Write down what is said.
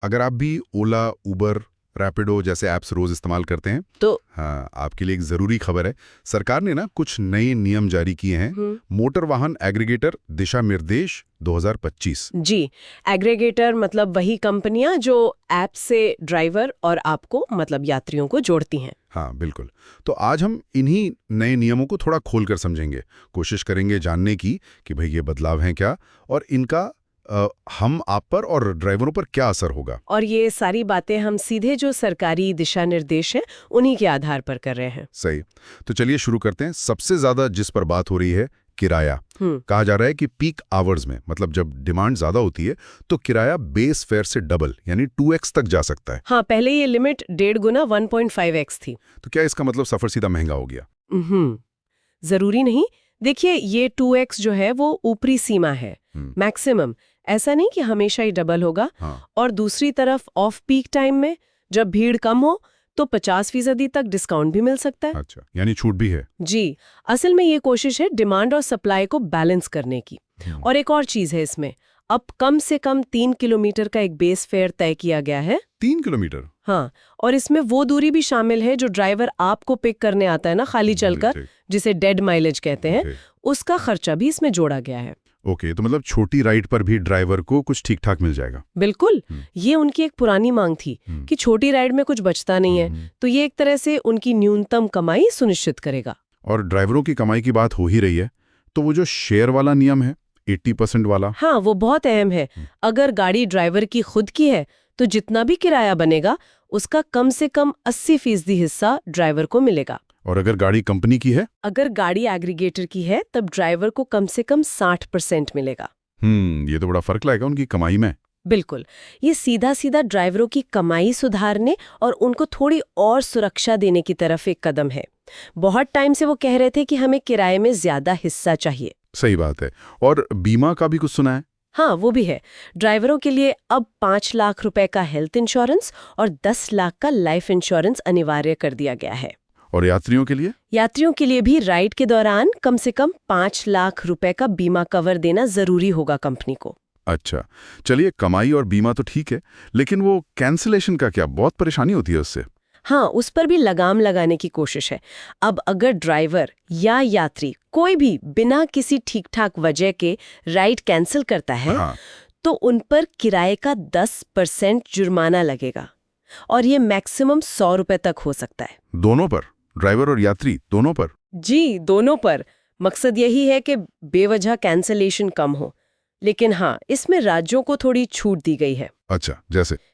अगर आप भी ओला, उबर, रैपिडो जैसे ऐप्स रोज इस्तेमाल करते हैं तो हाँ, आपके लिए एक जरूरी खबर है। सरकार ने ना कुछ नए नियम जारी किए हैं। मोटर वाहन एग्रीगेटर दिशा निर्देश 2025। जी, एग्रीगेटर मतलब वही कंपनियां जो ऐप से ड्राइवर और आपको मतलब यात्रियों को जोड़ती हैं। हाँ बिल्कुल। तो आज हम इन्हीं नए नियमों को थोड़ा खोलकर समझेंगे, कोशिश करेंगे जानने की कि भाई ये बदलाव हैं क्या और इनका हम आप पर और ड्राइवरों पर क्या असर होगा। और ये सारी बातें हम सीधे जो सरकारी दिशा निर्देश हैं उन्हीं के आधार पर कर रहे हैं। सही। तो चलिए शुरू करते हैं। सबसे ज्यादा जिस पर बात हो रही है किराया। कहा जा रहा है कि पीक आवर्स में मतलब जब डिमांड ज्यादा होती है तो किराया बेस फेयर से डबल यानी 2x तक जा सकता है। हाँ, पहले ये लिमिट 1.5 गुना 1.5x थी। तो क्या इसका मतलब सफर सीधा महंगा हो गया? जरूरी नहीं। देखिए, ये 2x जो है वो ऊपरी सीमा है, मैक्सिमम। ऐसा नहीं कि हमेशा ही डबल होगा। हाँ। और दूसरी तरफ ऑफ पीक टाइम में जब भीड़ कम हो तो 50% तक डिस्काउंट भी मिल सकता है। अच्छा, यानी छूट भी है। जी, असल में ये कोशिश है डिमांड और सप्लाई को बैलेंस करने की। और एक और चीज है इसमें, अब कम से कम 3 किलोमीटर का एक बेस फेयर तय किया गया है। 3 किलोमीटर? हाँ, और इसमें वो दूरी भी शामिल है जो ड्राइवर आपको पिक करने आता है ना खाली चलकर, जिसे डेड माइलेज कहते हैं, उसका खर्चा भी इसमें जोड़ा गया है। ओके, तो मतलब छोटी राइड पर भी ड्राइवर को कुछ ठीक ठाक मिल जाएगा। बिल्कुल। ये उनकी एक पुरानी मांग थी कि छोटी राइड में कुछ बचता नहीं है, तो ये एक तरह से उनकी न्यूनतम कमाई सुनिश्चित करेगा। और ड्राइवरों की कमाई की बात हो ही रही है, तो वो जो शेयर वाला नियम है 80% वाला, हाँ, वो बहुत अहम है। अगर गाड़ी ड्राइवर की खुद की है तो जितना भी किराया बनेगा उसका कम से कम 80% हिस्सा ड्राइवर को मिलेगा। और अगर गाड़ी कंपनी की है? अगर गाड़ी एग्रीगेटर की है तब ड्राइवर को कम से कम 60% मिलेगा। ये तो बड़ा फर्क लाएगा उनकी कमाई में। बिल्कुल, ये सीधा सीधा ड्राइवरों की कमाई सुधारने और उनको थोड़ी और सुरक्षा देने की तरफ एक कदम है। बहुत टाइम से वो कह रहे थे कि हमें किराए में ज्यादा हिस्सा चाहिए। सही बात है। और बीमा का भी कुछ सुना है? हाँ, वो भी है। ड्राइवरों के लिए अब 5 लाख रुपए का हेल्थ इंश्योरेंस और 10 लाख का लाइफ इंश्योरेंस अनिवार्य कर दिया गया है। और यात्रियों के लिए? यात्रियों के लिए भी राइड के दौरान कम से कम 5 लाख रुपए का बीमा कवर देना जरूरी होगा कंपनी को। अच्छा, चलिए कमाई और बीमा तो ठीक है, लेकिन वो कैंसिलेशन का क्या? बहुत परेशानी होती है उससे। हाँ, उस पर भी लगाम लगाने की कोशिश है। अब अगर ड्राइवर या यात्री कोई भी बिना किसी ठीक ठाक वजह के राइड कैंसिल करता है, हाँ। तो उन पर किराए का 10% जुर्माना लगेगा और ये मैक्सिमम 100 रुपए तक हो सकता है। दोनों पर? ड्राइवर और यात्री दोनों पर? जी, दोनों पर। मकसद यही है कि बेवजह कैंसिलेशन कम हो। लेकिन हाँ, इसमें राज्यों को थोड़ी छूट दी गई है। अच्छा, जैसे?